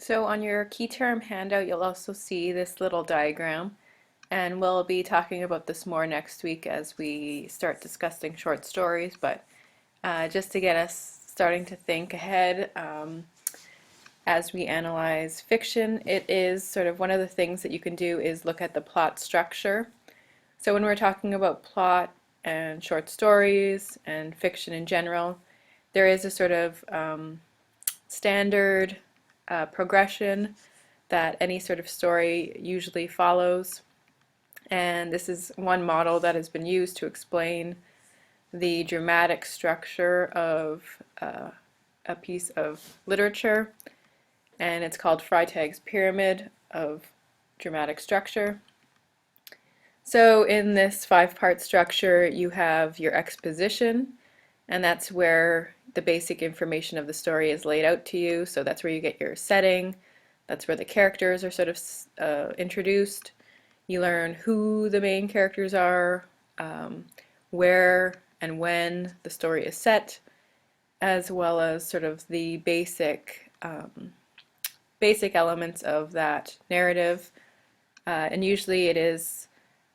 So on your key term handout, you'll also see this little diagram, and we'll be talking about this more next week as we start discussing short stories, but just to get us starting to think ahead as we analyze fiction, it is sort of one of the things that you can do is look at the plot structure. So when we're talking about plot and short stories and fiction in general, there is a sort of standard progression that any sort of story usually follows. And this is one model that has been used to explain the dramatic structure of a piece of literature, and it's called Freitag's pyramid of dramatic structure. So in this five-part structure, you have your exposition, and that's where the basic information of the story is laid out to you. So that's where you get your setting, that's where the characters are sort of introduced. You learn who the main characters are, where and when the story is set, as well as sort of the basic elements of that narrative. And usually it is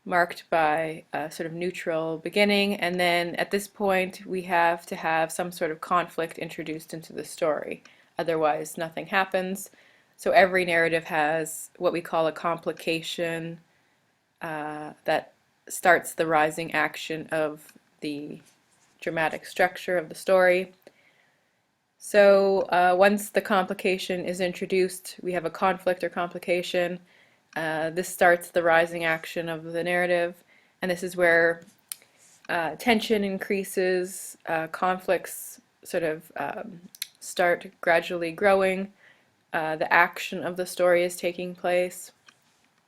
marked by a sort of neutral beginning, and then at this point we have to have some sort of conflict introduced into the story. Otherwise nothing happens. So every narrative has what we call a complication that starts the rising action of the dramatic structure of the story. So once the complication is introduced, we have a conflict or complication. This starts the rising action of the narrative, and this is where tension increases, conflicts sort of start gradually growing, the action of the story is taking place,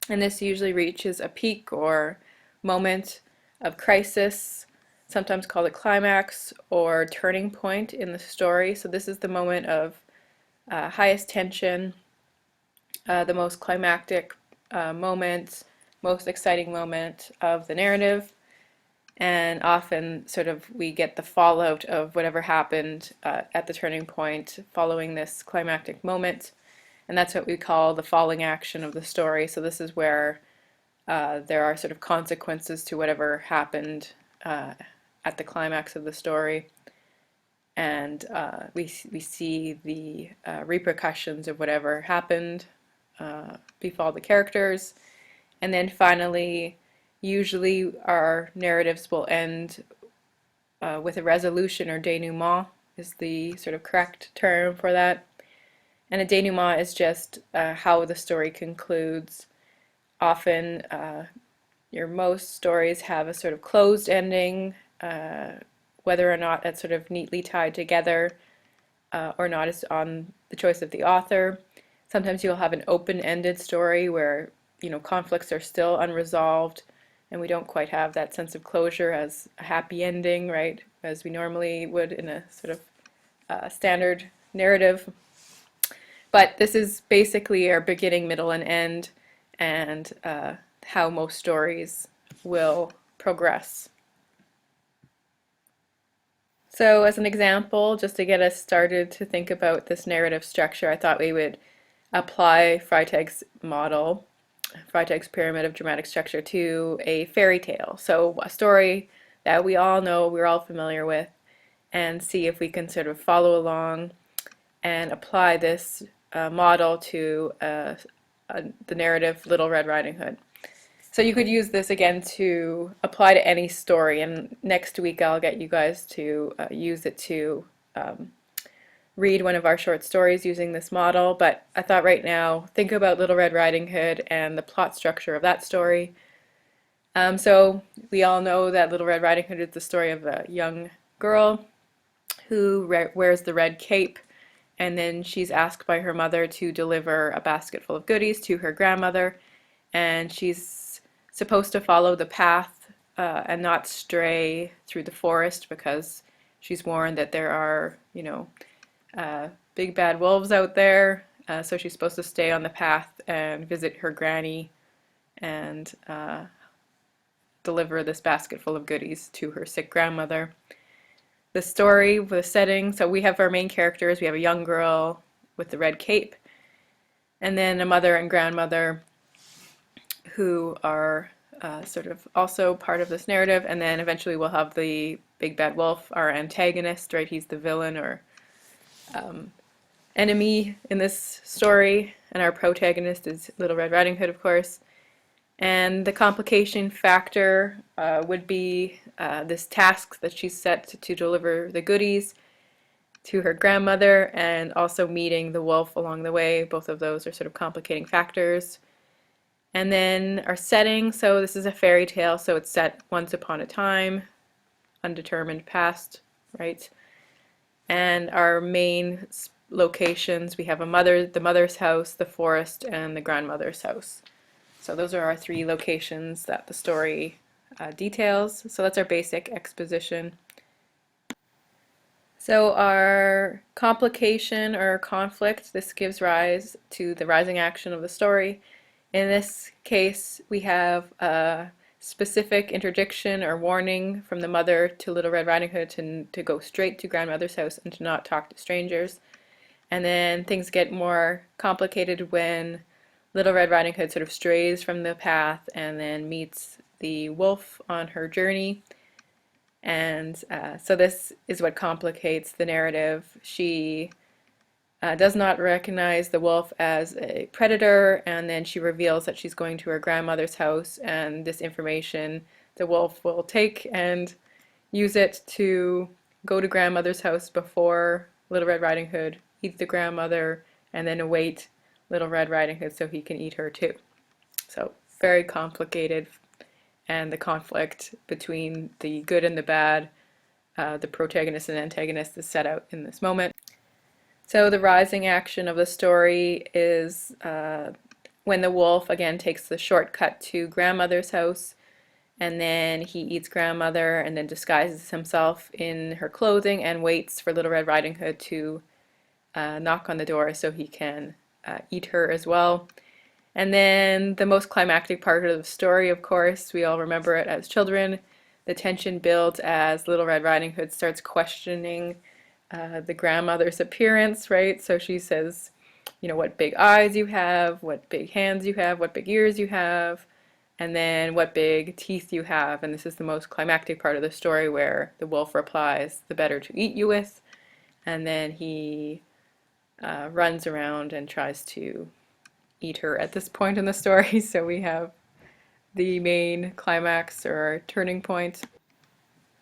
and this usually reaches a peak or moment of crisis, sometimes called a climax or turning point in the story. So this is the moment of highest tension, the most climactic moment, most exciting moment of the narrative, and often sort of we get the fallout of whatever happened at the turning point following this climactic moment, and that's what we call the falling action of the story. So this is where there are sort of consequences to whatever happened at the climax of the story, and we see the repercussions of whatever happened befall the characters. And then finally, usually our narratives will end with a resolution, or denouement is the sort of correct term for that. And a denouement is just how the story concludes. Often most stories have a sort of closed ending, whether or not that's sort of neatly tied together or not is on the choice of the author. Sometimes you'll have an open-ended story where, conflicts are still unresolved and we don't quite have that sense of closure as a happy ending, right, as we normally would in a sort of standard narrative. But this is basically our beginning, middle, and end, and how most stories will progress. So as an example, just to get us started to think about this narrative structure, I thought we would apply Freitag's model, Freitag's pyramid of dramatic structure, to a fairy tale. So a story that we all know, we're all familiar with, and see if we can sort of follow along and apply this model to the narrative Little Red Riding Hood. So you could use this again to apply to any story, and next week I'll get you guys to use it to read one of our short stories using this model. But I thought right now, think about Little Red Riding Hood and the plot structure of that story. So we all know that Little Red Riding Hood is the story of a young girl who wears the red cape, and then she's asked by her mother to deliver a basket full of goodies to her grandmother, and she's supposed to follow the path and not stray through the forest, because she's warned that there are, big bad wolves out there. So she's supposed to stay on the path and visit her granny and deliver this basket full of goodies to her sick grandmother. The story, the setting, so we have our main characters. We have a young girl with the red cape, and then a mother and grandmother who are sort of also part of this narrative, and then eventually we'll have the big bad wolf, our antagonist, right? He's the villain or enemy in this story, and our protagonist is Little Red Riding Hood, of course. And the complication factor would be this task that she's set to deliver the goodies to her grandmother, and also meeting the wolf along the way. Both of those are sort of complicating factors. And then our setting, so this is a fairy tale, so it's set once upon a time, undetermined past, right? And our main locations, we have the mother's house, the forest, and the grandmother's house. So those are our three locations that the story details. So that's our basic exposition. So our complication or conflict, this gives rise to the rising action of the story. In this case, we have a specific interdiction or warning from the mother to Little Red Riding Hood to go straight to grandmother's house and to not talk to strangers. And then things get more complicated when Little Red Riding Hood sort of strays from the path and then meets the wolf on her journey. And so this is what complicates the narrative. She does not recognize the wolf as a predator, and then she reveals that she's going to her grandmother's house, and this information the wolf will take and use it to go to grandmother's house before Little Red Riding Hood eats the grandmother, and then await Little Red Riding Hood so he can eat her too. So very complicated, and the conflict between the good and the bad, the protagonist and antagonist, is set out in this moment. So the rising action of the story is when the wolf again takes the shortcut to grandmother's house, and then he eats grandmother and then disguises himself in her clothing and waits for Little Red Riding Hood to knock on the door so he can eat her as well. And then the most climactic part of the story, of course, we all remember it as children. The tension builds as Little Red Riding Hood starts questioning the grandmother's appearance, right? So she says, you know, what big eyes you have, what big hands you have, what big ears you have, and then what big teeth you have. And this is the most climactic part of the story, where the wolf replies, the better to eat you with. And then he runs around and tries to eat her at this point in the story. So we have the main climax or turning point.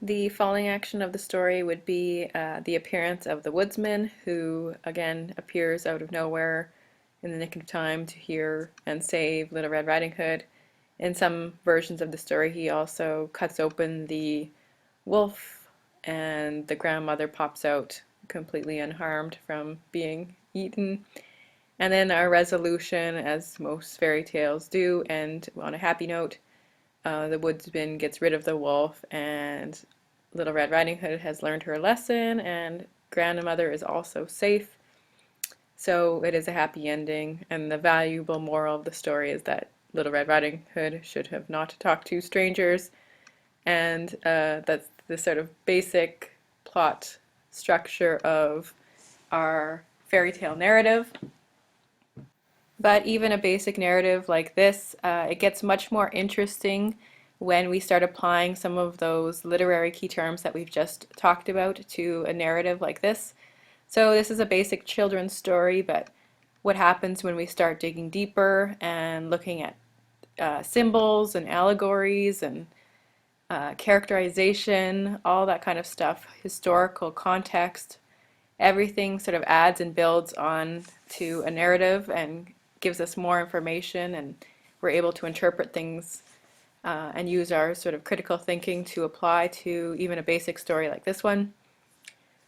The falling action of the story would be the appearance of the woodsman, who again appears out of nowhere in the nick of time to hear and save Little Red Riding Hood. In some versions of the story, he also cuts open the wolf, and the grandmother pops out completely unharmed from being eaten. And then our resolution, as most fairy tales do, end on a happy note. The woodsman gets rid of the wolf, and Little Red Riding Hood has learned her lesson, and grandmother is also safe. So it is a happy ending, and the valuable moral of the story is that Little Red Riding Hood should have not talked to strangers, and that's the sort of basic plot structure of our fairy tale narrative. But even a basic narrative like this, it gets much more interesting when we start applying some of those literary key terms that we've just talked about to a narrative like this. So this is a basic children's story, but what happens when we start digging deeper and looking at symbols and allegories and characterization, all that kind of stuff, historical context, everything sort of adds and builds on to a narrative and gives us more information, and we're able to interpret things and use our sort of critical thinking to apply to even a basic story like this one.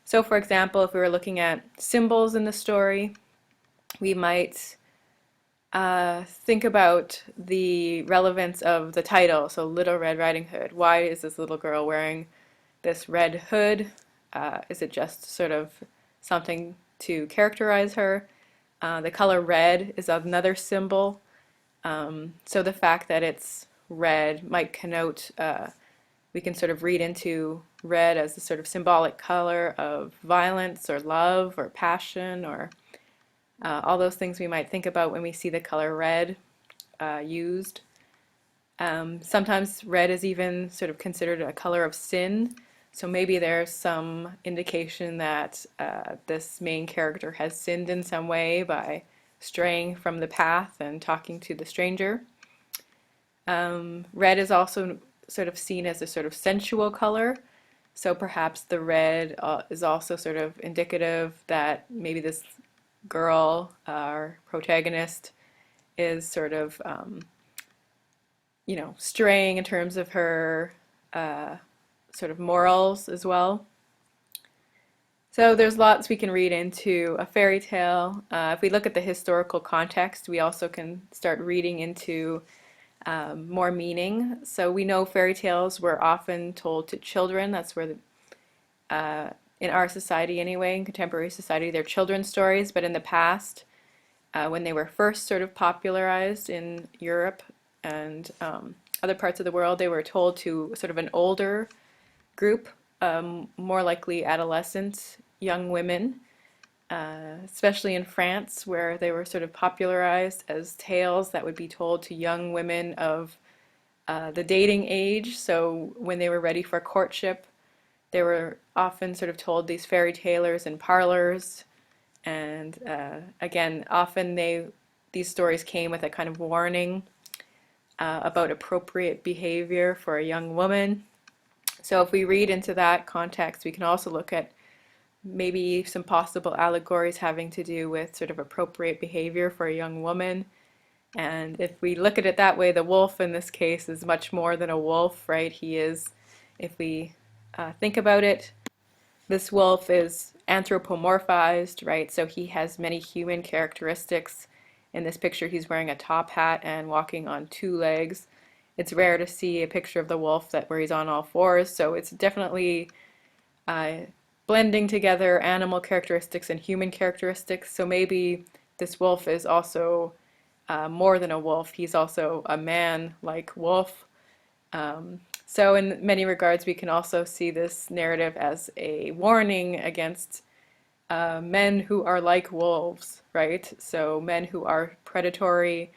So for example, if we were looking at symbols in the story, we might think about the relevance of the title, so Little Red Riding Hood. Why is this little girl wearing this red hood? Is it just sort of something to characterize her? The color red is another symbol. So the fact that it's red might connote, we can sort of read into red as the sort of symbolic color of violence or love or passion or all those things we might think about when we see the color red used. Sometimes red is even sort of considered a color of sin, so maybe there's some indication that this main character has sinned in some way by straying from the path and talking to the stranger. Red is also sort of seen as a sort of sensual color, so perhaps the red is also sort of indicative that maybe this girl, our protagonist, is sort of straying in terms of her sort of morals as well. So there's lots we can read into a fairy tale. If we look at the historical context, we also can start reading into more meaning. So we know fairy tales were often told to children. That's where in our society anyway, in contemporary society, they're children's stories. But in the past, when they were first sort of popularized in Europe and other parts of the world, they were told to sort of an older group, more likely adolescent young women, especially in France, where they were sort of popularized as tales that would be told to young women of the dating age. So when they were ready for courtship, they were often sort of told these fairy tales in parlors. And again, often these stories came with a kind of warning about appropriate behavior for a young woman. So if we read into that context, we can also look at maybe some possible allegories having to do with sort of appropriate behavior for a young woman. And if we look at it that way, the wolf in this case is much more than a wolf, right? He is, if we think about it, this wolf is anthropomorphized, right? So he has many human characteristics. In this picture, he's wearing a top hat and walking on two legs. It's rare to see a picture of the wolf where he's on all fours, so it's definitely blending together animal characteristics and human characteristics. So maybe this wolf is also more than a wolf. He's also a man-like wolf. So in many regards, we can also see this narrative as a warning against men who are like wolves, right? So men who are predatory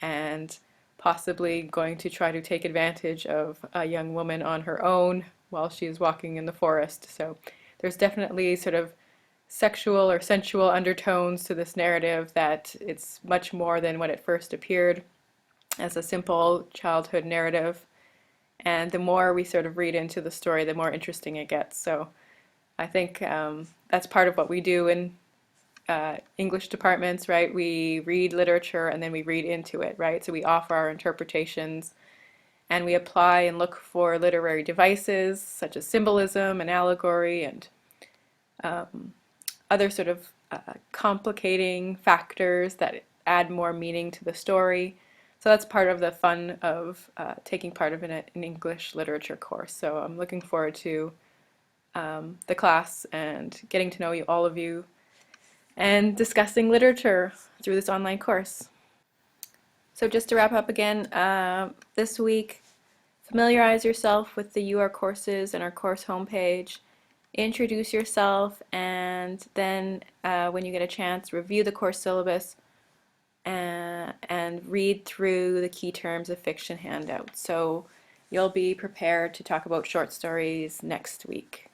and possibly going to try to take advantage of a young woman on her own while she is walking in the forest. So there's definitely sort of sexual or sensual undertones to this narrative, that it's much more than when it first appeared as a simple childhood narrative. And the more we sort of read into the story, the more interesting it gets. So I think that's part of what we do in English departments, right? We read literature and then we read into it, right? So we offer our interpretations and we apply and look for literary devices such as symbolism and allegory and other sort of complicating factors that add more meaning to the story. So that's part of the fun of taking part of an English literature course. So I'm looking forward to the class and getting to know all of you and discussing literature through this online course. So just to wrap up again, this week, familiarize yourself with the UR courses and our course homepage. Introduce yourself, and then when you get a chance, review the course syllabus and read through the key terms of fiction handout. So you'll be prepared to talk about short stories next week.